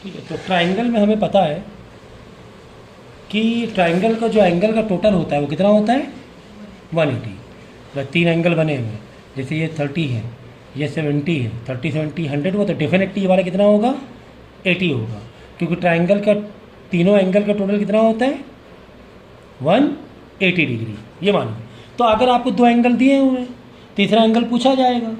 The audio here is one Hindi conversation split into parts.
ठीक है, तो ट्राइंगल में हमें पता है कि ट्राइंगल का जो एंगल का टोटल होता है वो कितना होता है 180। बस 3 एंगल बने हुए हैं, जैसे ये 30 है, ये 70 है, 30 70 100 हुआ, तो डेफिनेटली ये वाला कितना होगा 80 होगा, क्योंकि ट्राइंगल का तीनों एंगल का टोटल कितना होता है 180 डिग्री, ये मानो। तो अगर आपको दो एंगल दिए हुए हैं, तीसरा एंगल पूछा जाएगा,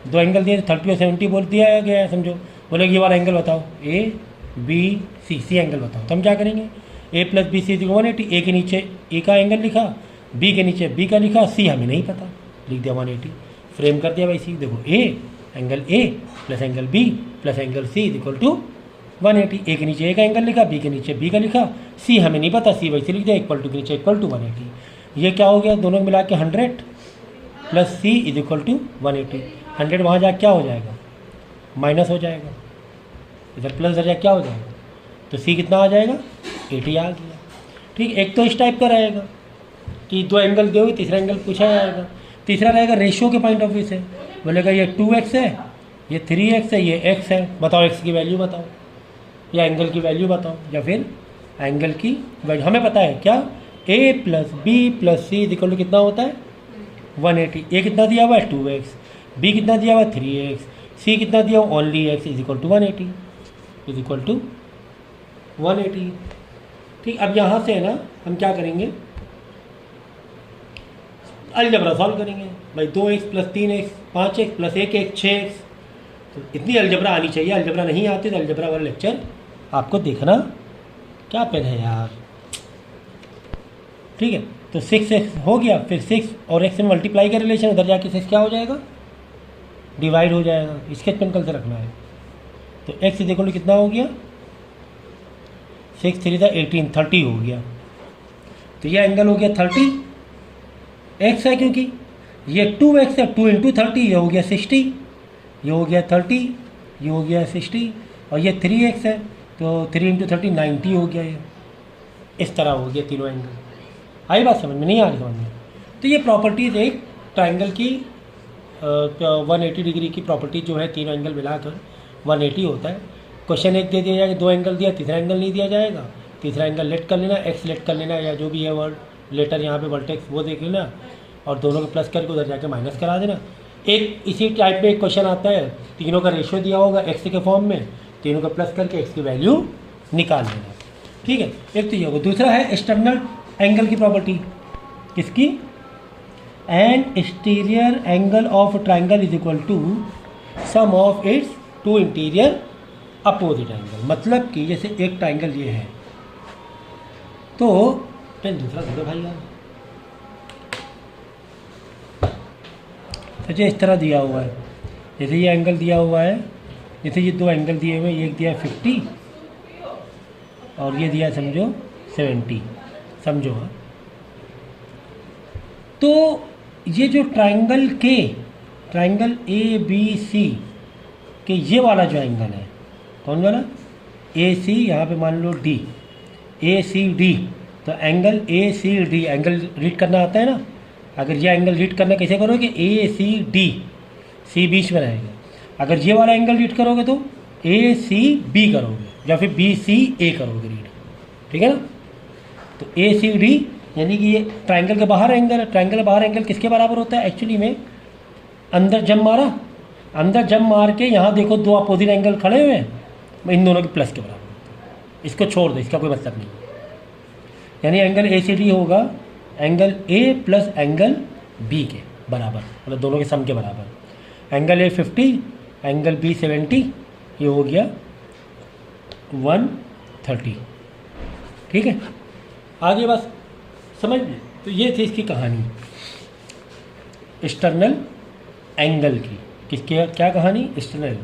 दो एंगल दिए 30 और 70 बोल दिया गया है, समझो, बोले ये वाला एंगल बताओ, ए बी सी एंगल बताओ, तो हम क्या करेंगे, ए प्लस बी सी 180, ए के नीचे ए का एंगल लिखा, बी के नीचे बी का लिखा, सी हमें नहीं पता, लिख दिया 180, फ्रेम कर दिया भाई सी। देखो angle A plus angle B plus angle C is equal to 180, A के नीचे ए का एंगल लिखा, बी के नीचे बी का लिखा, सी हमें नहीं पता, सी वैसे लिख दिया, इक्वल टू के नीचे इक्वल टू 180। ये क्या हो गया, दोनों मिला के 100 plus C is equal to 180। 100 वहाँ जा क्या हो जाएगा, माइनस हो जाएगा, इधर प्लस इधर जा क्या हो जाएगा, तो सी कितना आ जाएगा 80 आ गया। ठीक, एक तो इस टाइप का रहेगा कि दो एंगल दोगे, तीसरा एंगल पूछा जाएगा, तीसरा रहेगा रेशियो के पॉइंट ऑफ व्यू से, बोलेगा ये 2x है, ये 3x है, ये x है, बताओ x की वैल्यू बताओ, या एंगल की वैल्यू बताओ, या फिर एंगल की वैल्यू। हमें पता है क्या, a plus B plus C equal to कितना होता है 180। ए कितना दिया हुआ है 2x, बी कितना दिया हुआ है 3x, सी कितना दिया हुआ only x is equal to 180, is equal to 180। ठीक, अब यहाँ से ना हम क्या करेंगे, अलजबरा सॉल्व करेंगे भाई, 2x plus 3x 5x plus 1x 6x, तो इतनी अलजबरा आनी चाहिए। अलजबरा नहीं आती तो अलजबरा वाला लेक्चर आपको देखना, क्या पेन है यार। ठीक है, तो 6x हो गया, फिर 6 और x में मल्टीप्लाई का रिलेशन, उधर जाके 6 क्या हो जाएगा, डिवाइड हो जाएगा, स्केच पेन कल से रखना है। तो x इज इक्वल टू कितना हो गया, 6 3 था 18, 30 हो गया। तो ये एंगल हो गया 30, x है क्योंकि ये 2x है, 2 इंटू 30 ये हो गया 60, ये हो गया 30, ये हो गया 60, और ये 3x है तो 3 इंटू 30 90 हो गया। ये इस तरह हो गया तीनों एंगल। आई बात समझ में, नहीं आ रही समझ में? तो ये प्रॉपर्टीज़ एक ट्राइंगल की 180 डिग्री की प्रॉपर्टी जो है, तीनों एंगल मिलाकर 180 होता है। क्वेश्चन एक दे दिया जाएगा, दो एंगल दिया, तीसरा एंगल नहीं दिया जाएगा, तीसरा एंगल लेट कर लेना, एक्स लेट कर लेना, या जो भी है वर्ड लेटर यहाँ पे वर्टेक्स वो देख लेना, और दोनों को प्लस करके उधर जाके माइनस करा देना। एक इसी टाइप में एक क्वेश्चन आता है, तीनों का रेशियो दिया होगा एक्स के फॉर्म में, तीनों को प्लस करके एक्स की वैल्यू निकाल लेना। ठीक है, एक तो ये होगा। दूसरा है एक्सटर्नल एंगल की प्रॉपर्टी, किसकी, and exterior angle of triangle is equal to sum of its two interior opposite angle. मतलब कि जैसे एक ट्राइंगल ये है, तो पेन दूसरा दे दो भाई यार, तो इस तरह दिया हुआ है, जैसे ये एंगल दिया हुआ है, जैसे ये दो एंगल दिए हुए हैं, एक दिया है 50 और ये दिया है समझो 70, समझो। तो ये जो ट्राइंगल ए बी सी के ये वाला जो एंगल है, कौन वाला, ए सी, यहाँ पे मान लो डी, ए सी डी, तो angle A C D, angle read करना आता है ना, अगर ये एंगल रीड करना कैसे करोगे, ए सी डी, सी बीच में रहेगा। अगर ये वाला एंगल रीड करोगे तो ए सी बी करोगे, या फिर बी सी ए करोगे रीड, ठीक है ना। तो ए सी डी यानी कि ये ट्राइंगल के बाहर एंगल है। ट्राइंगल के बाहर एंगल किसके बराबर होता है एक्चुअली में, अंदर जब मारा, अंदर जब मार के यहाँ देखो दो अपोजिट एंगल खड़े हुए हैं, इन दोनों के प्लस के बराबर। इसको छोड़ दो, इसका कोई मतलब नहीं, यानी एंगल ए सी डी होगा angle A plus angle B के बराबर, मतलब दोनों के सम के बराबर। एंगल ए 50, एंगल बी 70, ये हो गया 130। ठीक है, आगे बस समझ में। तो ये थी इसकी कहानी एक्सटर्नल एंगल की। किसके क्या कहानी, एक्सटर्नल।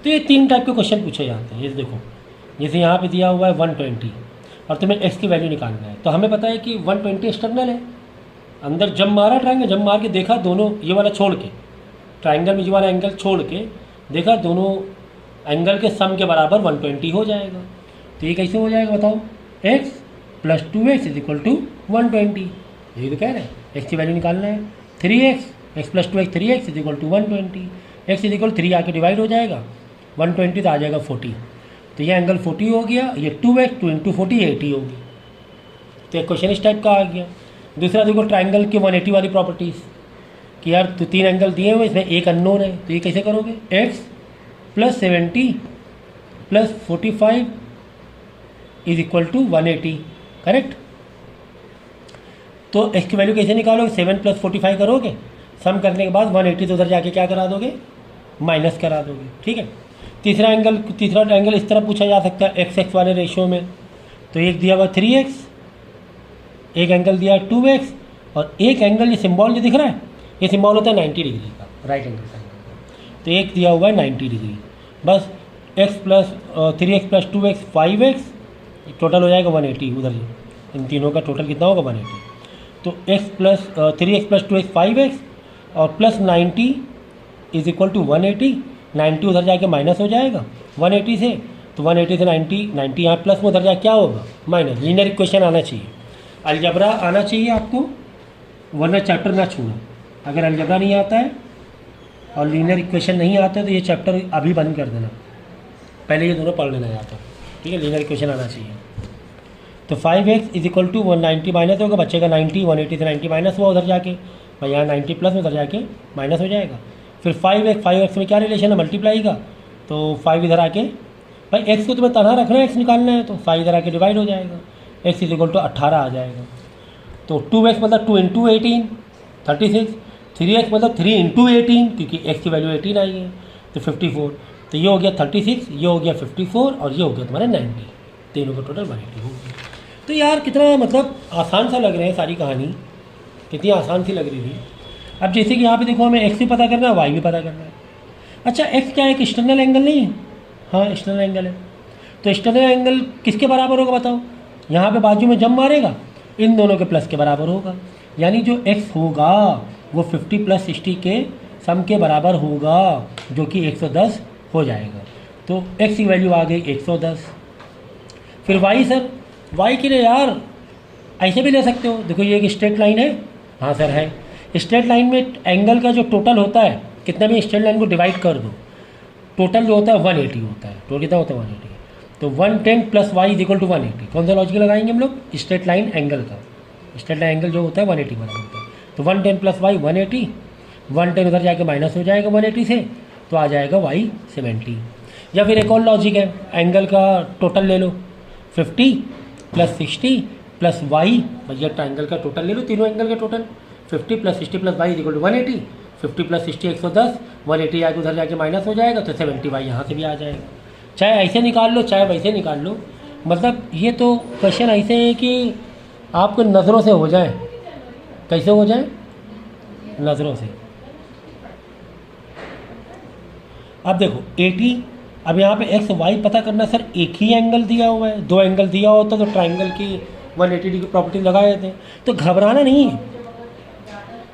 तो ये 3 टाइप के क्वेश्चन पूछे जाते हैं। ये देखो, जैसे यहाँ पे दिया हुआ है 120 और तुम्हें x की वैल्यू निकालना है, तो हमें पता है कि 120 एक्सटर्नल है। अंदर जब मारा ट्राइंगल, जब मार के देखा दोनों, ये वाला छोड़ के, ट्राइंगल में ये वाला एंगल छोड़ के देखा, दोनों एंगल के सम के बराबर 120 हो जाएगा। तो ये कैसे हो जाएगा बताओ, x plus 2x is equal to 120। यही तो कह रहे हैं, x की वैल्यू निकालना है। 3x, x plus 2x 3x is equal to 120। x is equal 3 आके डिवाइड हो जाएगा, 120 तो आ जाएगा 40। तो ये एंगल 40 हो गया, ये 2x 2 इंटू 40 80 होगी। तो एक क्वेश्चन इस टाइप का आ गया। दूसरा देखो ट्राइंगल की 180 वाली प्रॉपर्टीज़ कि यार तो 3 एंगल दिए हुए, इसमें एक अननोन है, तो ये कैसे करोगे, x plus 70 plus 45 is equal to 180, correct. तो x की वैल्यू कैसे निकालोगे, 7 प्लस 45 करोगे, सम करने के बाद 180 तो उधर जाके क्या करा दोगे, माइनस करा दोगे, ठीक है। तीसरा एंगल इस तरह पूछा जा सकता है x x वाले रेशियो में। तो एक दिया हुआ 3x, एक एंगल दिया 2x, और एक एंगल ये सिंबल जो दिख रहा है, ये सिंबल होता है 90 डिग्री का, राइट एंगल का एंगल। तो एक दिया हुआ है 90 डिग्री, बस x plus 3x plus 2x 5x, total हो जाएगा 180 उधर, इन तीनों का टोटल कितना होगा 180। तो x plus 3x plus 2x 5x और प्लस 90 इज इक्वल टू 180, 90 उधर जाके माइनस हो जाएगा 180 से, तो 180 से 90 यहाँ प्लस में उधर जाके क्या होगा माइनस। लीनियर इक्वेशन आना चाहिए, अलजबरा आना चाहिए आपको, वरना चैप्टर ना छूना। अगर अलजबरा नहीं आता है और लीनियर इक्वेशन नहीं आता है तो ये चैप्टर अभी बंद कर देना, पहले ये दोनों पढ़ लेना जाता है, ठीक है। लीनियर इक्वेशन आना चाहिए। तो 5x is equal to 190 minus होगा, बच्चे का 90, 180 से 90 माइनस हुआ उधर जाके, भाई यहाँ 90 प्लस में उधर जाके माइनस हो जाएगा। फिर 5x में क्या रिलेशन है, मल्टीप्लाई का, तो 5 इधर आके, भाई x को तुम्हें तनहा रखना है, x निकालना है, तो 5 इधर आके डिवाइड हो जाएगा, x इज इक्वल टू 18 आ जाएगा। तो 2x मतलब 2 इंटू 18 36, 3x मतलब 3 इंटू 18 क्योंकि x की वैल्यू 18 आई है, तो 54। तो ये हो गया 36, ये हो गया 54 और ये हो गया तुम्हारे 90, तीनों का टोटल 180 हो गया। तो यार कितना मतलब आसान सा लग रहा है, सारी कहानी कितनी आसान सी लग रही थी। अब जैसे कि यहाँ पे देखो हमें x भी पता करना है, y भी पता करना है। अच्छा x क्या है, एक एक्सटर्नल एंगल नहीं है, हाँ एक्सटर्नल एंगल है। तो एक्सटर्नल एंगल किसके बराबर होगा बताओ, यहाँ पे बाजू में जम मारेगा, इन दोनों के प्लस के बराबर होगा, यानी जो x होगा वो 50 प्लस 60 के सम के बराबर होगा, जो कि 110 हो जाएगा। तो x की वैल्यू आ गई 110। फिर y सर, y के लिए यार ऐसे भी ले सकते हो, देखो ये एक स्ट्रेट लाइन है, हाँ सर है। स्ट्रेट लाइन में एंगल का जो टोटल होता है, कितना भी स्ट्रेट लाइन को डिवाइड कर दो, टोटल जो होता है 180 होता है, टोटल कितना होता है 180। तो 110 plus Y is equal to 180, कौन सा लॉजिक लगाएंगे हम लोग, स्ट्रेट लाइन एंगल का, स्ट्रेट लाइन एंगल जो होता है 180 बराबर होता है। तो 110 प्लस वाई 180, 110 उधर जाके माइनस हो जाएगा 180 से, तो आ जाएगा वाई 70। या फिर एक और लॉजिक है, एंगल का टोटल ले लो, 50 प्लस 60 प्लस वाई, भैया ट्राइंगल का टोटल ले लो, तीनों एंगल का total 50 plus 60 plus Y is equal to 180, 50 plus 60 110, 180 आगे उधर जाके माइनस हो जाएगा, तो 70 वाई यहाँ से भी आ जाएगा। चाहे ऐसे निकाल लो चाहे वैसे निकाल लो, मतलब ये तो क्वेश्चन ऐसे है कि आपको नज़रों से हो जाए, कैसे हो जाए, नज़रों से। अब देखो 80, अब यहाँ पे एक्स वाई पता करना, सर एक ही एंगल दिया हुआ है, दो एंगल दिया होता तो ट्राइंगल की 180 डिग्री प्रॉपर्टी लगाए थे, तो घबराना नहीं है,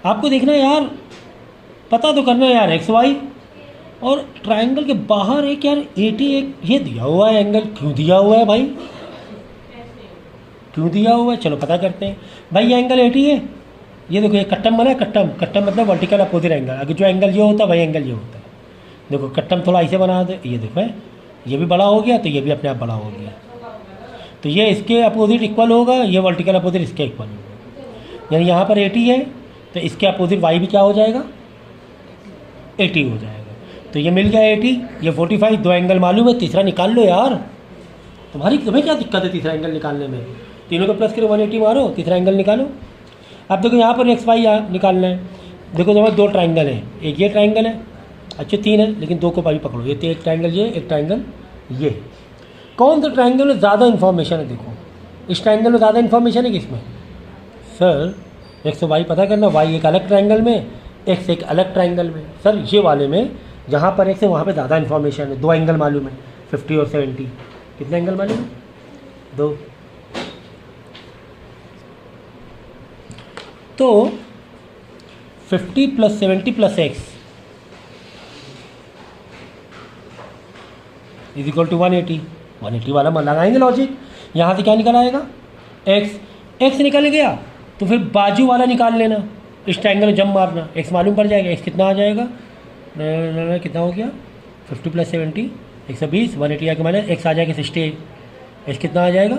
आपको देखना है यार, पता तो करना है यार एक्स वाई, और ट्राइंगल के बाहर एक यार 80 एक ये दिया हुआ है एंगल, क्यों दिया हुआ है भाई, क्यों दिया हुआ है, चलो पता करते हैं। भाई ये एंगल 80 है, ये देखो ये कट्टम बना है, कट्टम मतलब वर्टिकल अपोजिट एंगल, अगर जो एंगल ये होता है वही एंगल ये होता है। देखो कट्टम थोड़ा ऐसे बना दे, ये देखो है, ये भी बड़ा हो गया तो ये भी अपने आप बड़ा हो गया, तो ये इसके अपोजिट इक्वल होगा, ये वर्टिकल अपोजिट इसके इक्वल होगा, यानी यहाँ पर 80 है तो इसके अपोजिट वाई भी क्या हो जाएगा 80 हो जाएगा। तो ये मिल गया 80, ये 45, दो एंगल मालूम है, तीसरा निकाल लो यार, तुम्हें क्या दिक्कत है तीसरा एंगल निकालने में, तीनों को प्लस करो 180 मारो, तीसरा एंगल निकालो। अब देखो यहाँ पर एक्स वाई निकालना है, देखो तुम्हारे दो ट्राइंगल हैं, एक ये ट्राइंगल है, अच्छे 3 है लेकिन 2 को भी पकड़ो, ये तो एक ट्राइंगल ये, एक ट्राइंगल ये, कौन सा ट्राइंगल में ज़्यादा इन्फॉर्मेशन है, देखो इस ट्राइंगल में ज़्यादा इन्फॉर्मेशन है किसमें, सर एक्स वाई पता करना, वाई एक अलग ट्राइंगल में, एक्स एक अलग ट्राइंगल में, सर ये वाले में जहाँ पर एक्स है वहाँ पे ज़्यादा इन्फॉर्मेशन है, दो एंगल मालूम है 50 और 70, कितने एंगल मालूम है, 2। तो 50 plus 70 plus X is equal to 180 वाला लगाएंगे लॉजिक, यहाँ से क्या निकल आएगा एक्स निकल गया, तो फिर बाजू वाला निकाल लेना, इस ट्रायंगल में जम मारना, एक्स मालूम पड़ जाएगा, एक्स कितना आ जाएगा, कितना हो गया 50 प्लस 70 120, 180 आके माइनस एक्स आ जाएगा 68, एक्स कितना आ जाएगा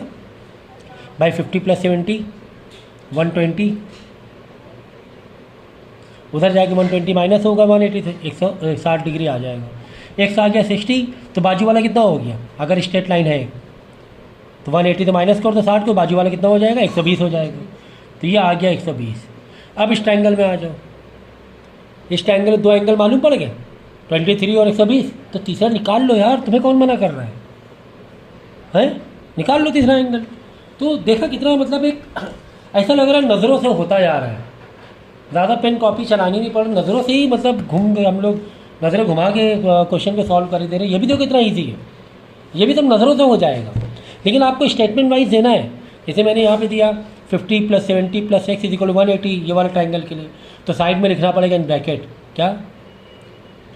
भाई 50 + 70 120, उधर जाके 120 माइनस होगा 180 से 160 डिग्री आ जाएगा, एक्स आ गया 60, तो बाजू वाला कितना हो गया, अगर स्ट्रेट लाइन है तो 180 तो माइनस कर दो 60 को, बाजू वाला कितना हो जाएगा 120 हो जाएगा, तो ये आ गया 120। अब इस ट्रायंगल में आ जाओ, इस ट्रायंगल में दो एंगल मालूम पड़ गए 23 और 120, तो तीसरा निकाल लो यार, तुम्हें कौन मना कर रहा है, हैं निकाल लो तीसरा एंगल। तो देखा कितना मतलब एक ऐसा लग रहा है नज़रों से होता जा रहा है, ज़्यादा पेन कॉपी चलानी नहीं पड़, नज़रों से ही मतलब घूम गए हम लोग, नज़रें घुमा के क्वेश्चन को सॉल्व कर दे रहे हैं। ये भी देखो कितना ईजी है, ये भी सब नज़रों से हो जाएगा, लेकिन आपको स्टेटमेंट वाइज देना है। जैसे मैंने यहाँ पे दिया 50 + 70 + x = 180 ये वाला ट्रायंगल के लिए, तो साइड में लिखना पड़ेगा इन ब्रैकेट क्या,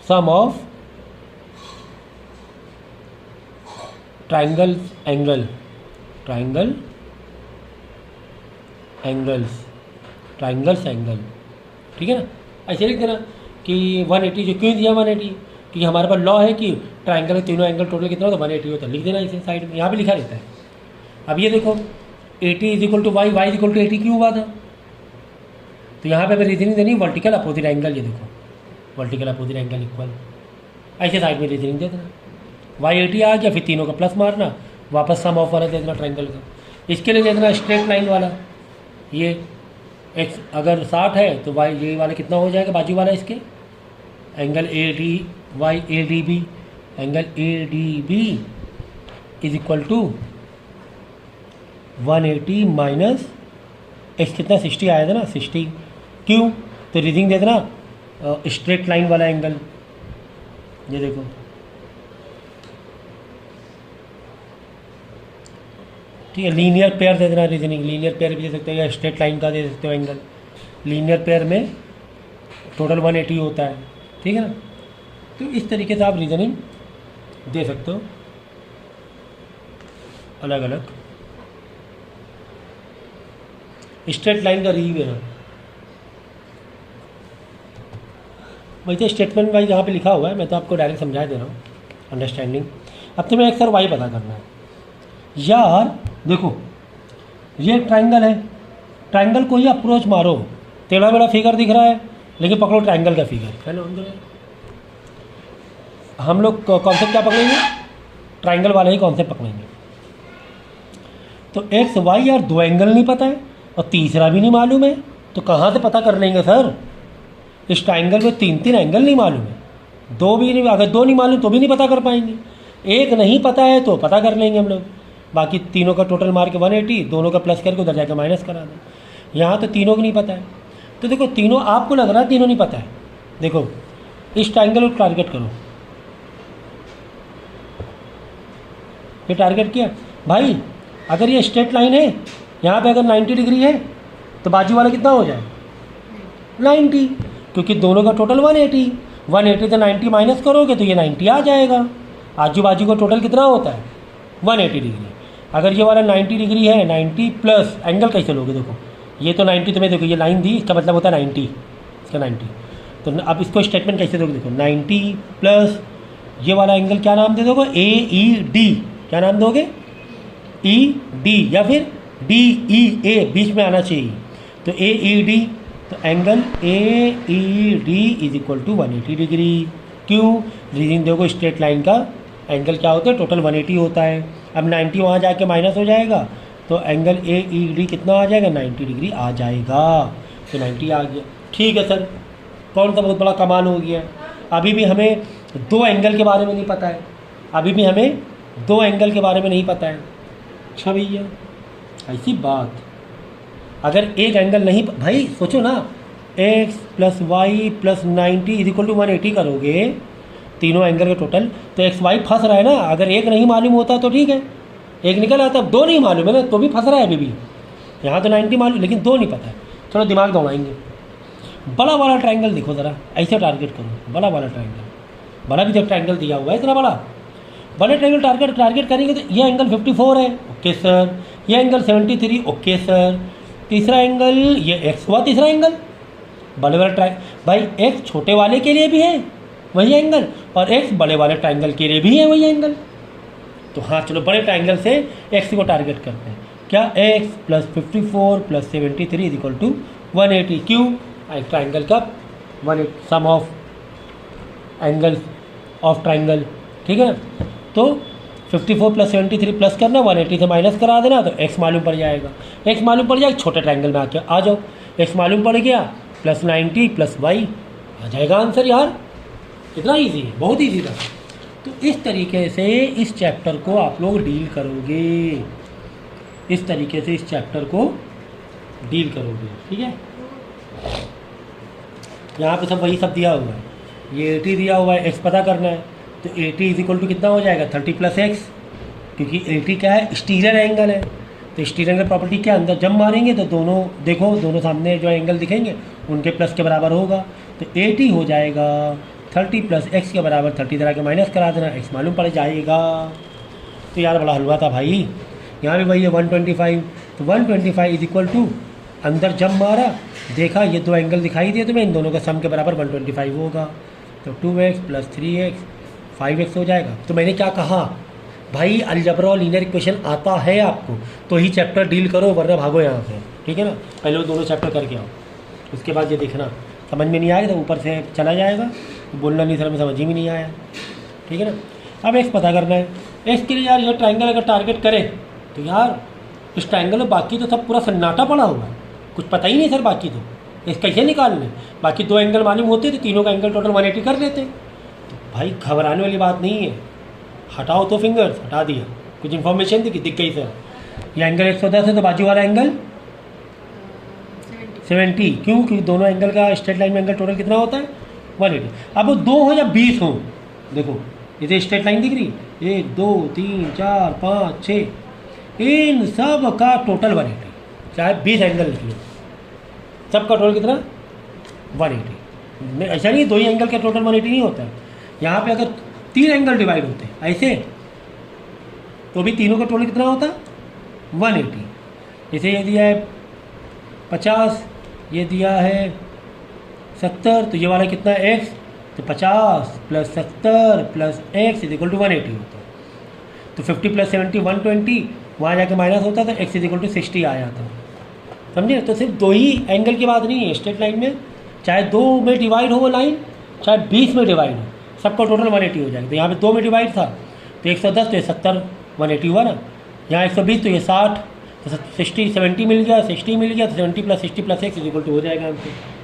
sum of triangles angle, triangles angle, ठीक है ना, ऐसे लिख देना कि 180 जो क्यों दिया 180, क्योंकि हमारे पास लॉ है कि ट्रायंगल के तीनों एंगल टोटल कितना होता है 180 होता है, लिख देना इसे साइड में, यहाँ पे लिखा रहता है। अब ये देखो 80 = y, y = 80 क्यों हुआ था, तो यहाँ पे हमें रीजनिंग देनी वर्टिकल अपोजिट एंगल, ये देखो वर्टिकल अपोजिट एंगल इक्वल, ऐसे साइड में रीजनिंग दे देना, y 80 आ गया, फिर तीनों का प्लस मारना, वापस सम ऑफ वाला दे देना ट्रायंगल का, इसके लिए दे देना स्ट्रेट लाइन वाला, ये x अगर 60 है तो y ये वाला कितना हो जाएगा बाजू वाला इसके, angle ADB angle ADB = 180 minus x कितना 60 आया था ना 60, क्यों, तो रीडिंग दे देना स्ट्रेट लाइन वाला एंगल, ये देखो ठीक है, लीनियर पेयर दे देना, रीजनिंग लीनियर पेयर भी दे सकते हो या स्ट्रेट लाइन का दे सकते हो एंगल, लीनियर पेयर में टोटल 180 होता है, ठीक है ना। तो इस तरीके से आप रीजनिंग दे सकते हो अलग अलग, स्ट्रेट लाइन का री है वैसे स्टेटमेंट वाइज यहाँ पे लिखा हुआ है, मैं तो आपको डायरेक्ट समझा दे रहा हूँ अंडरस्टैंडिंग। अब तुम्हें एक्स और वाई पता करना है यार, देखो ये ट्रायंगल है, ट्रायंगल को ही अप्रोच मारो, टेढ़ा मेढ़ा फिगर दिख रहा है लेकिन पकड़ो ट्रायंगल का फिगर, पहले हम लोग कॉन्सेप्ट क्या पकड़ेंगे, ट्रायंगल वाले ही कॉन्सेप्ट पकड़ेंगे। तो एक्स वाई यार दो एंगल नहीं पता है और तीसरा भी नहीं मालूम है, तो कहाँ से पता कर लेंगे सर, इस ट्रायंगल में 3 एंगल नहीं मालूम है, दो भी नहीं, अगर दो नहीं मालूम तो भी नहीं पता कर पाएंगे, एक नहीं पता है तो पता कर लेंगे हम लोग, बाकी तीनों का टोटल मार के 180, दोनों का प्लस करके उधर जाकर माइनस करा दें। यहाँ तो तीनों को नहीं पता है, तो देखो तीनों आपको लग रहा है तीनों नहीं पता है, देखो इस ट्रायंगल को टारगेट करो, ये टारगेट किया भाई, अगर ये स्ट्रेट लाइन है यहाँ पे अगर 90 डिग्री है तो बाजू वाला कितना हो जाए 90, क्योंकि दोनों का टोटल 180 से 90 माइनस करोगे तो ये 90 आ जाएगा, आजू बाजू का टोटल कितना होता है 180 डिग्री। अगर ये वाला 90 डिग्री है 90 प्लस एंगल कैसे लोगे, देखो ये तो 90 तुम्हें देखो ये लाइन दी, इसका मतलब होता है 90, इसका 90, तो अब इसको स्टेटमेंट कैसे दोगे, देखो 90 प्लस ये वाला एंगल क्या नाम दे दोगे AED, क्या नाम दोगे ED या फिर DEA बीच में आना चाहिए, तो AED, तो एंगल AED = 180 डिग्री, क्यों, रीडिंग देखो स्ट्रेट लाइन का एंगल क्या होता है टोटल 180 होता है, अब 90 वहाँ जाके माइनस हो जाएगा तो एंगल AED कितना आ जाएगा 90 डिग्री आ जाएगा, तो 90 आ गया। ठीक है सर, कौन सा बहुत बड़ा कमाल हो गया, अभी भी हमें दो एंगल के बारे में नहीं पता है, अभी भी हमें दो एंगल के बारे में नहीं पता है। अच्छा भैया ऐसी बात, अगर एक एंगल नहीं भाई सोचो ना, x + y + 90 = 180 करोगे तीनों एंगल के टोटल, तो एक्स वाई फंस रहा है ना, अगर एक नहीं मालूम होता तो ठीक है, एक निकल आता, अब दो नहीं मालूम है ना तो भी फंस रहा है अभी भी, यहाँ तो 90 मालूम लेकिन दो नहीं पता है, थोड़ा दिमाग दौड़ाएंगे। बड़ा वाला ट्रायंगल देखो ज़रा, ऐसे टारगेट करो, बड़ा वाला ट्रायंगल, बड़ा भी जब ट्रायंगल दिया हुआ है इतना बड़ा, बड़े ट्रायंगल टारगेट करेंगे तो ये एंगल 54 है, ओके सर, ये एंगल 73, ओके सर, तीसरा एंगल ये एक्स हुआ, तीसरा एंगल बड़े वाला भाई एक्स छोटे वाले के लिए भी है वही एंगल और एक्स बड़े वाले ट्राइंगल के लिए भी है वही एंगल। तो हाँ चलो बड़े ट्राइंगल से एक्स को टारगेट करते हैं। क्या X plus 54 plus 73 is equal to 180। क्यों? एक ट्राइंगल का sum of angle of triangle, ठीक है ना। तो 54 प्लस 73 प्लस करना, 180 से माइनस करा देना, तो एक्स मालूम पड़ जाएगा। एक्स मालूम पड़ जाएगा, छोटे ट्राइंगल में आके आ जाओ, एक्स मालूम पड़ गया प्लस 90 प्लस वाई, आ जाएगा आंसर यार। इतना ईजी है, बहुत ईजी था। तो इस तरीके से इस चैप्टर को आप लोग डील करोगे, इस तरीके से इस चैप्टर को डील करोगे, ठीक है। यहाँ पे सब वही सब दिया हुआ है, ये 80 दिया हुआ है, एक्स पता करना है। तो 80 इज इक्वल टू कितना हो जाएगा 30 प्लस एक्स, क्योंकि 80 क्या है, स्टीलर एंगल है। तो स्टीलर प्रॉपर्टी के अंदर जब मारेंगे तो दोनों देखो, दोनों सामने जो एंगल दिखेंगे उनके प्लस के बराबर होगा। तो 80 हो जाएगा 30 प्लस एक्स के बराबर, 30 तरह के माइनस करा देना, एक्स मालूम पड़ जाएगा। तो यार बड़ा हलवा था भाई। यहाँ भी वही है 125। तो 125 इज इक्वल टू, अंदर जब मारा देखा ये दो एंगल दिखाई दिए, तो मैं इन दोनों का सम के बराबर 125 होगा। तो 2x प्लस 3x 5x हो जाएगा। तो मैंने क्या कहा भाई, अलजबरा और लीनियर इक्वेशन आता है आपको तो ही चैप्टर डील करो, वरना भागो यहाँ से, ठीक है ना। पहले वो दोनों चैप्टर करके आओ, उसके बाद ये देखना समझ में नहीं आएगा तो ऊपर से चला जाएगा, तो बोलना नहीं सर में समझ ही में नहीं आया, ठीक है ना। अब एक्स पता करना है। एक्स के लिए यार ये ट्राइंगल अगर टारगेट करे तो यार इस ट्राइंगल में बाकी तो सब पूरा सन्नाटा पड़ा हुआ है, कुछ पता ही नहीं सर। बाकी तो इस कैसे निकालने, बाकी दो एंगल मालूम होते तो तीनों का एंगल टोटल 180 कर देते। तो भाई घबराने वाली बात नहीं है, हटाओ तो फिंगर्स, हटा दिया, कुछ इन्फॉर्मेशन दिख गई सर। ये एंगल 110 है तो बाजू वाला एंगल 70। क्यों? क्योंकि दोनों एंगल का स्ट्रेट लाइन में एंगल टोटल कितना होता है 180। अब वो 2 हो या 20 हो, देखो इसे स्ट्रेट लाइन दिख रही, 1 2 3 4 5 6, इन सब का टोटल 180, चाहे 20 एंगल लिख लो, सब का टोटल कितना 180। ऐसा नहीं दो ही एंगल का टोटल 180 नहीं होता है। यहाँ पे अगर 3 एंगल डिवाइड होते हैं ऐसे, तो भी तीनों का टोटल कितना होता 180। जैसे ये दिया है 50, ये दिया है 70, तो ये वाला कितना है x, तो 50 plus 70 plus x is equal to 180 होता है। तो 50 प्लस 70 120, वहाँ जाके माइनस होता था, x इज इक्वल टू 60 आ जाता, समझे। तो सिर्फ दो ही एंगल की बात नहीं है स्ट्रेट लाइन में, चाहे 2 में डिवाइड हो वो लाइन, चाहे 20 में डिवाइड हो, सबका टोटल 180 हो जाएगा। तो यहाँ पे 2 में डिवाइड था तो 110, तो ये 70 180 हुआ ना। यहाँ 120 तो ये 60, तो 60 70 मिल गया, 60 मिल गया, तो 70 plus 60 plus x is equal to हो जाएगा हमसे।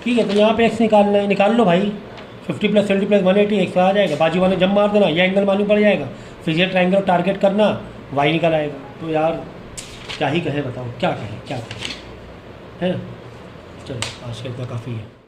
ठीक है, तो यहाँ पे x निकालना है, निकाल लो भाई। 50 प्लस 70 प्लस 180 x आ जाएगा, बाजू वाले जब मार देना, ये एंगल मालूम पड़ जाएगा, फिर ये ट्रायंगल टारगेट करना, y निकल आएगा। तो यार क्या ही कहे, बताओ क्या कहे, क्या कहे, है ना। चलो आज का इतना काफ़ी है।